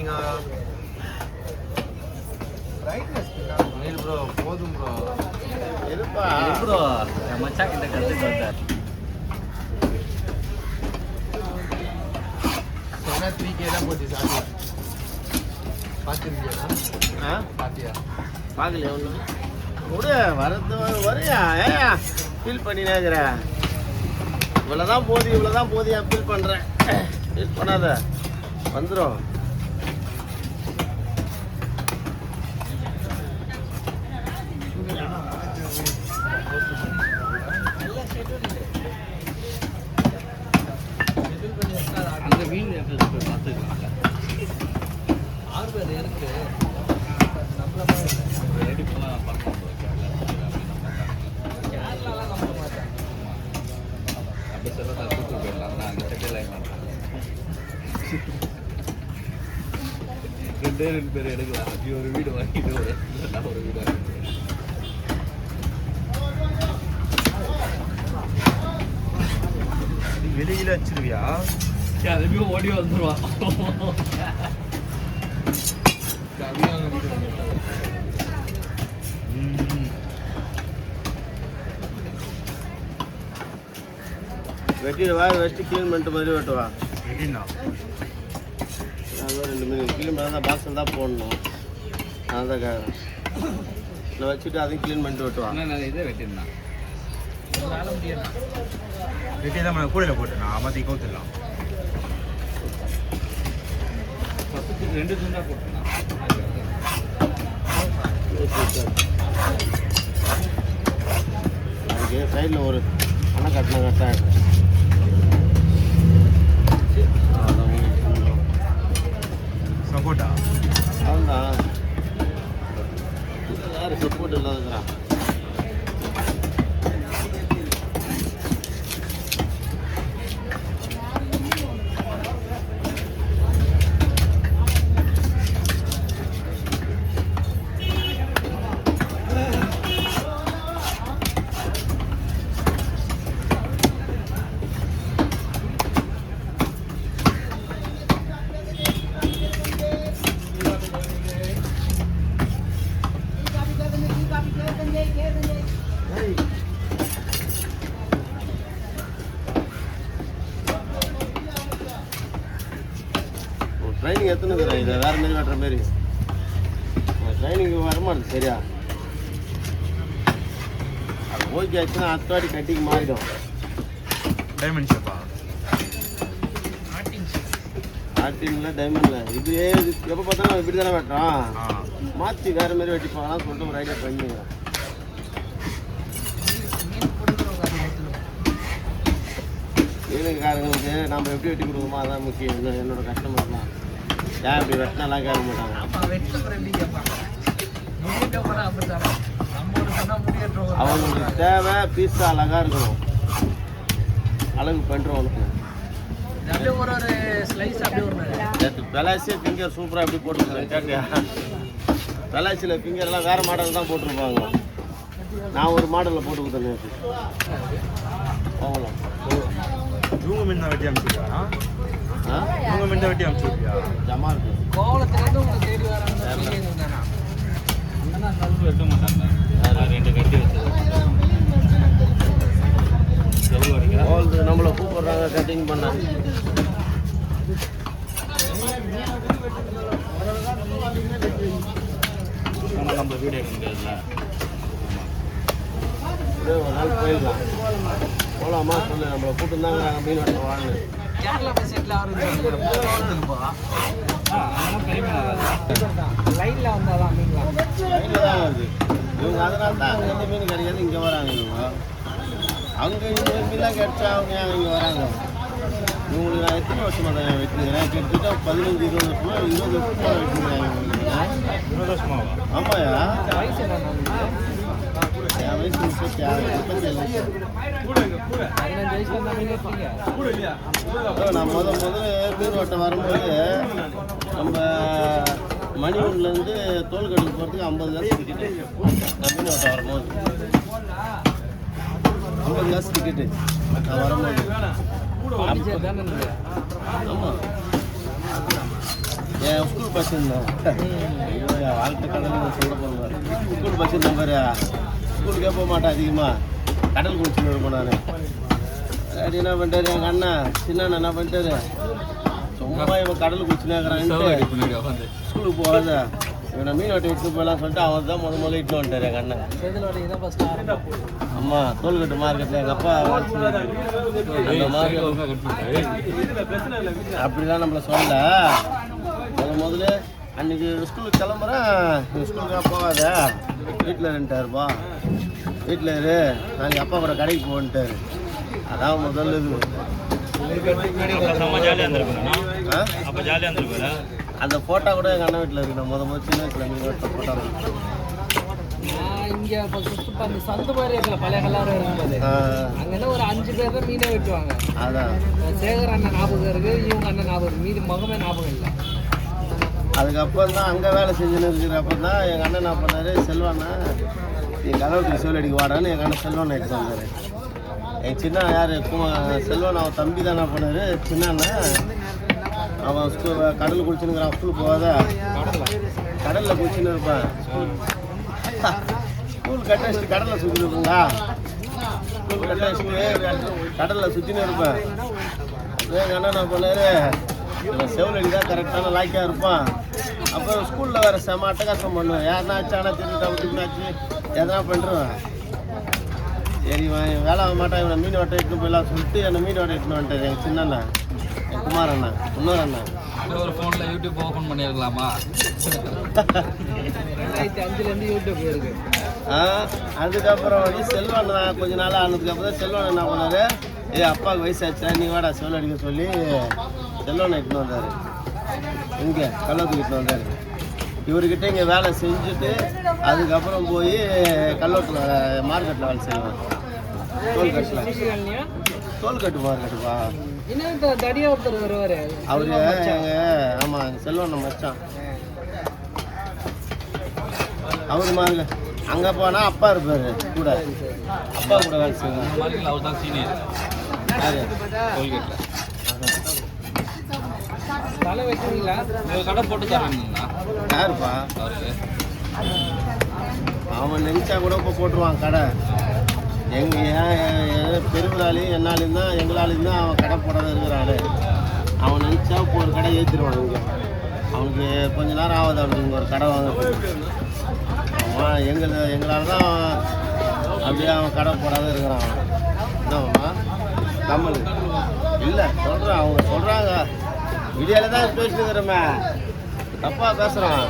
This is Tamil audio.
நீங்க நீல் ப்ரோ போதும் ப்ரோ இருப்பா ப்ரோ மச்சான் கிட்ட கற்றுட்டு வந்தார் சொன்னா 3K தான் போச்சு சாப்பிட்டு பார்த்துருக்கியா பார்த்தியா பார்க்கலையா ஒன்று விடு வரது வரையா ஏயா ஃபீல் பண்ணினேங்கிற இவ்வளோதான் போதியா ஃபீல் பண்ணுறேன் ஃபீல் பண்ணாத வந்துடும் அந்த வீண் பார்த்துக்கலாம்ல ஆர்வம் இருக்கு ரெடிப்பெல்லாம் பார்க்க கேரளாலாம் நம்ப மாட்டேன் அப்படி சொல்ல நான் கூப்பிட்டு போயிடலாம் நான் அங்கே செட்டில் ஆகி மாட்டேன் ரெண்டு பேர் எடுக்கலாம் அப்படி ஒரு வீடு வாங்கிட்டு ஒரு வீடு வாங்கிட்டு வெளியில வச்சிருவியா அதுவும் ஓடி வந்துடுவான் வெட்டிடுவா வெட்டி க்ளீன் பண்ணிட்டு மாதிரி வெட்டுவா வெட்டினா அதான் 2 மீன் க்ளீன் பண்ணால் தான் பாக்ஸில் தான் போடணும் நான் தான் கேட்குறேன் நான் வச்சுட்டு அதையும் க்ளீன் பண்ணிட்டு வெட்டுவா நான் இதே வெட்டிருந்தான் வெட்டி தான் கூடையில் போட்டேன் மாற்றி கவுத்துடலாம் பக்கத்துக்கு 2 துண்டா போட்டுருந்தான் அதுக்கு சைடில் ஒரு அணை கட்டின கரெக்டாக சப்போட்டா அதுதான் யார் சப்போர்ட் இல்லாதுங்கிறான் ட்ரைனிங் எத்தனைக்குறேன் இதை வேறு மாரி வெட்டுற மாரி ட்ரைனிங் வரமாட்டேது சரியா அது ஓகே ஆச்சுன்னா அடுத்த வாட்டி கட்டிக்கு மாறிடும் டைமண்ட் ஷேப்பா ஆர்டின்ல டைமண்டில் இப்படியே எப்போ பார்த்தாலும் இப்படி தானே வெட்டுறோம் மாற்றி வேறு மாரி வெட்டி போகலாம் சொல்லிட்டு ஒரு ஐடியா பண்ணிங்க மீனுக்காரங்களுக்கு நம்ம எப்படி வெட்டி கொடுக்குமோ அதான் முக்கியம் என்னோட கஸ்டமர்லாம் ஏன் இப்படி வெட்டினாலாம் கேட்க மாட்டாங்க அவங்களுக்கு தேவை பீஸா அழகாக இருக்கணும் அழகு பண்ணுறோம் உனக்கு பெலாசியா ஃபிங்கர் சூப்பராக எப்படி போட்டுருக்கேன் கேட்டியா பெலாசியில் ஃபிங்கர்லாம் வேறு மாடல் தான் போட்டிருப்பாங்க நான் ஒரு மாடலில் போட்டு கொடுத்தேன் போகலாம் இவங்க மீன் தான் வெட்டி அனுப்பிச்சுருக்கா இவங்க மீன் தான் வெட்டி அனுப்பிச்சுருக்கியா ஜமா இருக்கு வெட்ட மாட்டாங்க 2 கட்டி வச்சது நம்மளை கூப்பிடுறாங்க கட்டிங் பண்ண நம்ம வீடு எடுக்க முடியாதுல்ல ஒரு நாள் போயிடலாம் போகலாமா சொல்லு நம்மளை கூப்பிட்டுருந்தாங்க மீன் வெட்ட வாழ்ந்து லைனில் தான் வருது இவங்க அதனால தான் அங்கே இந்த மீன் கிடைக்காது இங்கே வராங்க இவங்க அங்கே இந்த மீன்லாம் கிடைச்சா அவங்க இங்கே வராங்க இவங்களுக்கு நான் எத்தனை வருஷமாக தான் வெட்டுக்கிறேன் கிட்டத்தட்ட 15-20 வருஷமா 20 வருஷமாக வெட்டுக்கிறேன் 20 வருஷமாவா ஆமாயா என் வயசு 37 நான் முதல்ல மீன் ஓட்டம் வரும்போது நம்ம மணியூர்லேருந்து தோல்கட்டுக்கு போகிறதுக்கு 50 காசு டிக்கெட்டு நான் மீன் ஓட்டம் வரும்போது 50 காசு டிக்கெட்டு நான் வரும்போது ஆமாம் என் ஸ்கூல் பஸ் இருந்தேன். ஐயோ என் வாழ்க்கை கடலுக்கு சொல்ல போகிறேன். ஸ்கூல் பஸ் இருந்தேன் பாரு, ஸ்கூலுக்கே போக மாட்டேன் அதிகமாக, கடல் குடிச்சுன்னு இருப்பேன் நான். அப்படி என்ன பண்ணிட்டாரு எங்கள் அண்ணன் சின்ன அண்ணன் என்ன பண்ணிட்டாரு, சும்மா இவன் கடல் குடிச்சுனாக்கிறான்ட்டு ஸ்கூலுக்கு போகாத இவனை மீன் வெட்டி எடுத்து போயலாம் சொல்லிட்டு அவர் தான் முதல்ல இட்டு வந்துட்டார் எங்கள் அண்ணன். அம்மா தோல்கட்டு மார்க்கெட்டில் எங்கள் அப்பா அந்த மார்க்கெட் அப்படிலாம் நம்மளை சொல்ல. முதல்ல அன்றைக்கி ஸ்கூலுக்கு கிளம்புறேன், ஸ்கூலுக்காக போகாத வீட்டில் இருந்துட்டாருப்பா, வீட்டில் இரு நாளைக்கு அப்பா கூட கடைக்கு போன்ட்டார். அதான் முதல்ல இது. அப்போ ஜாலியாக இருந்திருக்குல்ல. அந்த ஃபோட்டோ கூட எங்கள் அண்ணன் வீட்டில் இருக்கு. நான் முதல் சின்ன வயசில் மீன் வெட்ட ஃபோட்டோ இங்கே இப்போ சுற்றுப்பா அந்த சந்து மாதிரி இருக்கல பழைய கல்லாறு இருக்கும்போது அங்கெல்லாம் ஒரு 5 பேர் தான் மீனே வெட்டுவாங்க. அதான் சேகர் அண்ணன் ஞாபகம் இருக்குது, இவங்க அண்ணன் ஞாபகம் இருக்குது, மீதி முகமே ஞாபகம் இல்லை. அதுக்கப்புறம் தான் அங்கே வேலை செஞ்சுன்னு இருக்கிறப்ப தான் எங்கள் அண்ணன் என்ன பண்ணார், செல்வாண்ணா நீ கலவத்துக்கு சோல் அடிக்க வாடான்னு எங்கள் அண்ணன் செல்வன் எடுத்து வந்தார். எங்கள் சின்ன யார் செல்வன் அவன் தம்பி தான் என்ன பண்ணார், சின்ன அண்ணன் அவன் ஸ்கூல் கடலில் குளிச்சுன்னுக்கிறான், ஸ்கூலுக்கு போகாத கடலில் குளிச்சுன்னு இருப்பேன், ஸ்கூல் கட்ட வச்சுட்டு கடலில் சுற்றி இருப்பீங்களா, ஸ்கூல் கட்ட வச்சுட்டு கடலில் சுற்றின்னு இருப்பேன். எங்கள் அண்ணன் என்ன பண்ணார், இவன் செவலடி தான் கரெக்டான லாய்க்காக இருப்பான். அப்புறம் ஸ்கூலில் வேறு செம அட்டகாசம் பண்ணுவேன், யாருனாச்சு ஆனால் திருட்டாச்சு எதனா பண்ணுறேன். சரி இவன் வேலை ஆக மாட்டான், இவனை மீன் வட்டை எடுத்துன்னு போயிடலாம் சொல்லிட்டு என்னை மீன் வட்டை எடுத்துன்னு வந்துட்டார் எங்கள் சின்ன அண்ணன், என் குமார் அண்ணா, இன்னொரு அண்ணா. ஒரு ஃபோனில் யூடியூப் ஓப்பன் பண்ணியிருக்கலாமா? 2005 யூடியூப் இருக்கு. அதுக்கப்புறம் வந்து செல்வன் தான் கொஞ்ச நாள் ஆனதுக்கப்புறம் செல்வன் என்ன பண்ணார், அப்பாவுக்கு வயசாச்சா நீ வாடா செல் அடிக்க சொல்லி செல்வனை இட்டுன்னு வந்தார். இங்கே கல்லூத்துக்கு இட்டுன்னு வந்தார். இவர்கிட்ட இங்கே வேலை செஞ்சுட்டு அதுக்கப்புறம் போய் கல்லூத்தில் மார்க்கெட்டில் வேலை செய்வேன். தோல்கட்டு மார்க்கெட்டுப்பா. தடியா ஒருத்தர் வருவார் அவரு எங்கள் ஆமாம் எங்கள் செல்வன் மச்சான். அவரு மார்க்கெட் அங்கே போனால் அப்பா இருப்பார் கூட, அப்பா கூட வேலை செய்வேன். அவர் தான் சீனியர் டோல்கேட்டில். தலை வைக்கிறீங்களா? கடை போட்டு தரீங்களா? யாருப்பா அவன் நினச்சா கூட இப்போ போட்டுருவான் கடை. எங்கள் பெருவிழாலையும் என்னாலையும் தான் எங்களாலையும் தான் அவன் கடை போடாத இருக்கிறாள். அவன் நினச்சா இப்போ ஒரு கடை ஏற்றிடுவான். இங்கே அவனுக்கு கொஞ்ச நேரம் ஆகுது அவனுக்கு இங்கே ஒரு கடை வாங்க. அவன் எங்களால் தான் அப்படியே அவன் கடை போடாத இருக்கிறான். என்னம்மா கமல் இல்லை சொல்கிறான், அவங்க சொல்கிறாங்க வீடியோவில் தான் பேசிட்டுக்கிறோமே, தப்பாக பேசுகிறான்.